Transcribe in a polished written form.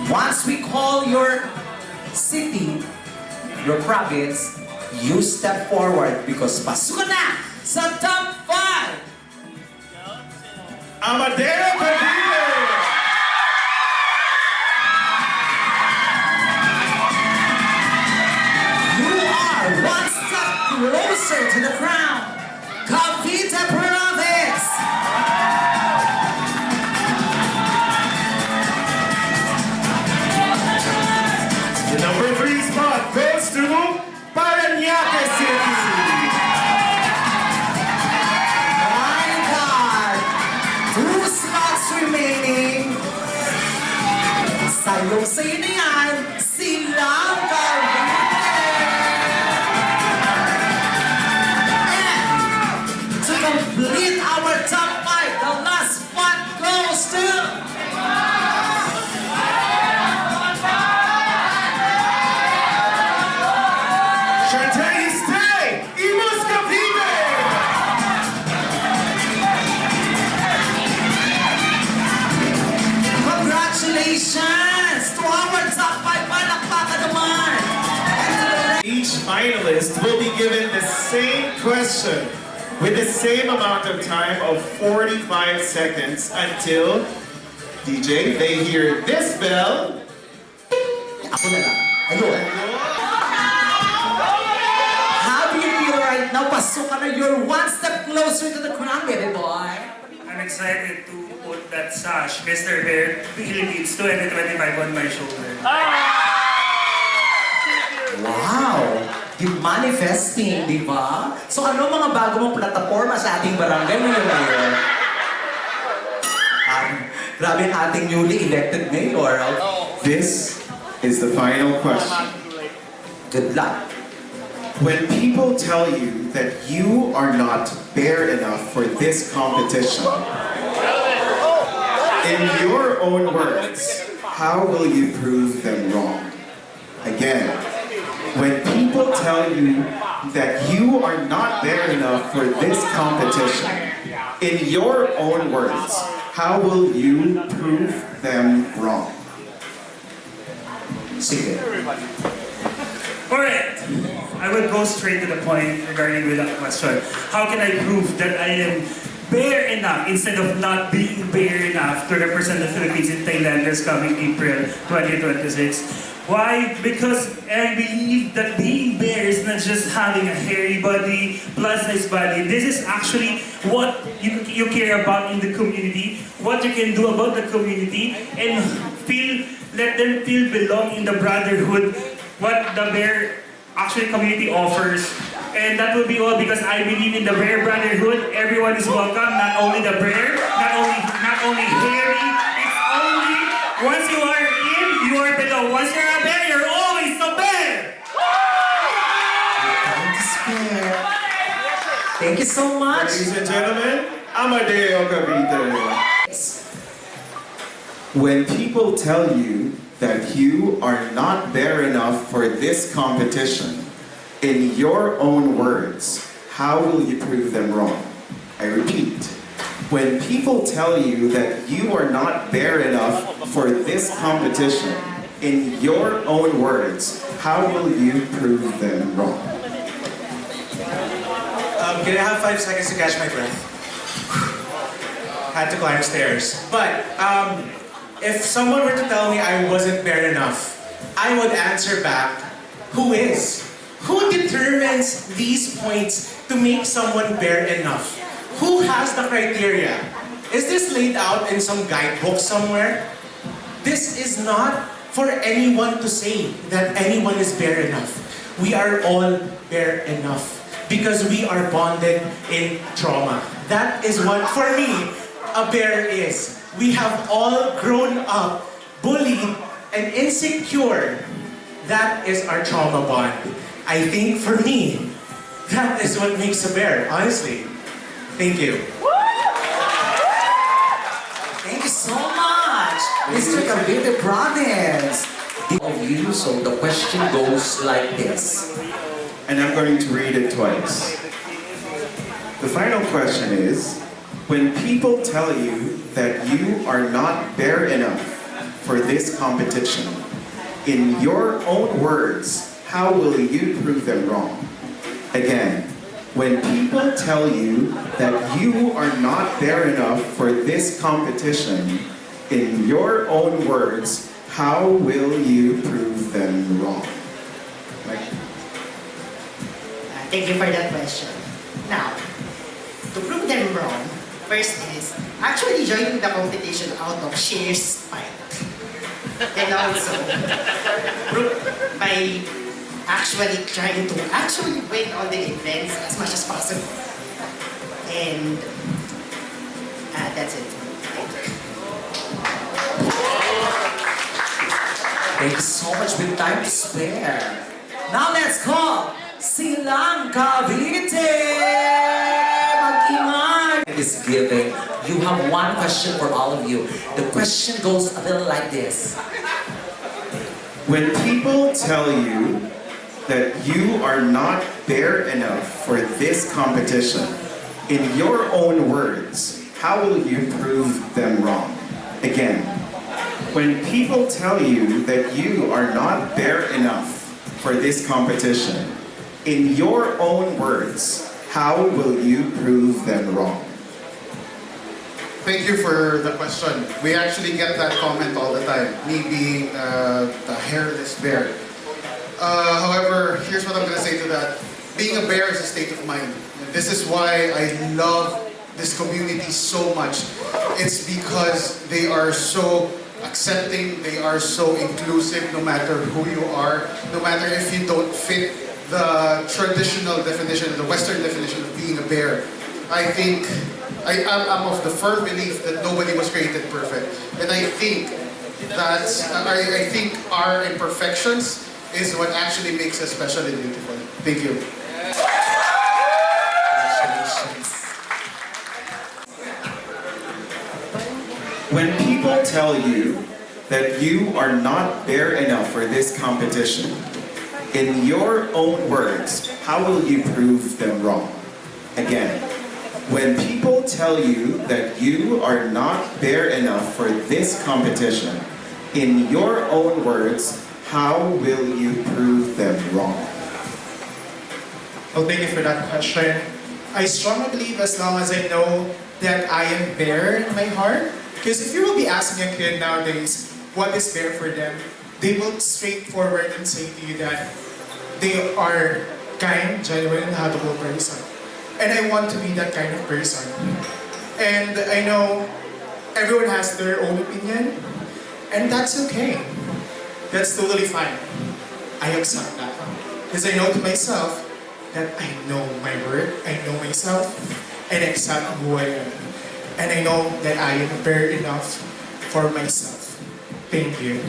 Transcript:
Once we call your city, your province, you step forward because pasok na sa top 5! Amadeo, Cavite! You are one step closer to the crown, Cavite province! The number 3 spot goes to Parañaque City. My God! 2 slots remaining. Sayong sa'yo na yan, Silang, Cavite! And to complete our top 5, the last spot goes to... Imus, Cavite! Congratulations to our top 5 palakpakan naman! Each finalist will be given the same question with the same amount of time of 45 seconds until DJ, they hear this bell. Ako na lang. Ayun. How do you feel right now? Pasok ka na. You're one step closer to the crown, baby boy. I'm excited to put that sash, Mr. Bear, Philippines 2025 on my shoulder. Wow! You're manifesting, di ba? So ano mga bago mong plataforma sa ating barangay ngayon ngayon? Grabe ang ating newly elected mayor. This is the final question. Good luck. When people tell you that you are not bare enough for this competition, in your own words, how will you prove them wrong? Again, when people tell you that you are not bare enough for this competition, in your own words, how will you prove them wrong? Sige. Alright, I will go straight to the point regarding with that question. How can I prove that I am bare enough instead of not being bare enough to represent the Philippines in Thailand this coming April 2026? Why? Because I believe that being bare is not just having a hairy body, plus size body. This is actually what you care about in the community, what you can do about the community, and let them feel belong in the brotherhood, what the bare actually community offers. And that will be all because I believe in the bear brotherhood. Everyone is welcome, not only the bear, not only hairy. It's only once you are in, you are below. Once you're a bear, you're always a bear. Thank you so much. Ladies and gentlemen, Amadeo, Cavite. When people tell you that you are not bare enough for this competition, in your own words, how will you prove them wrong? I repeat, when people tell you that you are not bare enough for this competition, in your own words, how will you prove them wrong? Can I have 5 seconds to catch my breath? Had to climb stairs. But if someone were to tell me I wasn't bare enough, I would answer back, who is? Who determines these points to make someone bare enough? Who has the criteria? Is this laid out in some guidebook somewhere? This is not for anyone to say that anyone is bare enough. We are all bare enough because we are bonded in trauma. That is what, for me, a bear is. We have all grown up, bullied, and insecure. That is our trauma bond. I think for me, that is what makes a bear, honestly. Thank you. Thank you so much, Mr. Cavite Province. Of you, so the question goes like this. And I'm going to read it twice. The final question is, when people tell you that you are not bare enough for this competition? In your own words, how will you prove them wrong? Again, when people tell you that you are not there enough for this competition, in your own words, how will you prove them wrong? Thank you for that question. Now, to prove them wrong, first is actually joining the competition out of sheer spite. And also, by actually trying to actually win all the events as much as possible. And that's it. Thank you so much with time to spare. Now let's call Silang, Cavite! Mag-ingay! Is giving. You have one question for all of you. The question goes a little like this. When people tell you that you are not there enough for this competition, in your own words, how will you prove them wrong? Again, when people tell you that you are not there enough for this competition, in your own words, how will you prove them wrong? Thank you for the question. We actually get that comment all the time, me being the hairless bear. However, here's what I'm going to say to that. Being a bear is a state of mind. This is why I love this community so much. It's because they are so accepting, they are so inclusive no matter who you are, no matter if you don't fit the traditional definition, the Western definition of being a bear. I think, I'm of the firm belief that nobody was created perfect. And I think that, I think our imperfections is what actually makes us special and beautiful. Thank you. When people tell you that you are not there enough for this competition, in your own words, how will you prove them wrong? Again, when people tell you that you are not there enough for this competition, in your own words, how will you prove them wrong? Well, thank you for that question. I strongly believe as long as I know that I am there in my heart, because if you will be asking a kid nowadays what is there for them, they will straightforward and say to you that they are kind, genuine, and lovable person. And I want to be that kind of person. And I know everyone has their own opinion, and that's okay. That's totally fine. I accept that. Because I know to myself that I know my worth, I know myself, and I accept who I am. And I know that I am fair enough for myself. Thank you.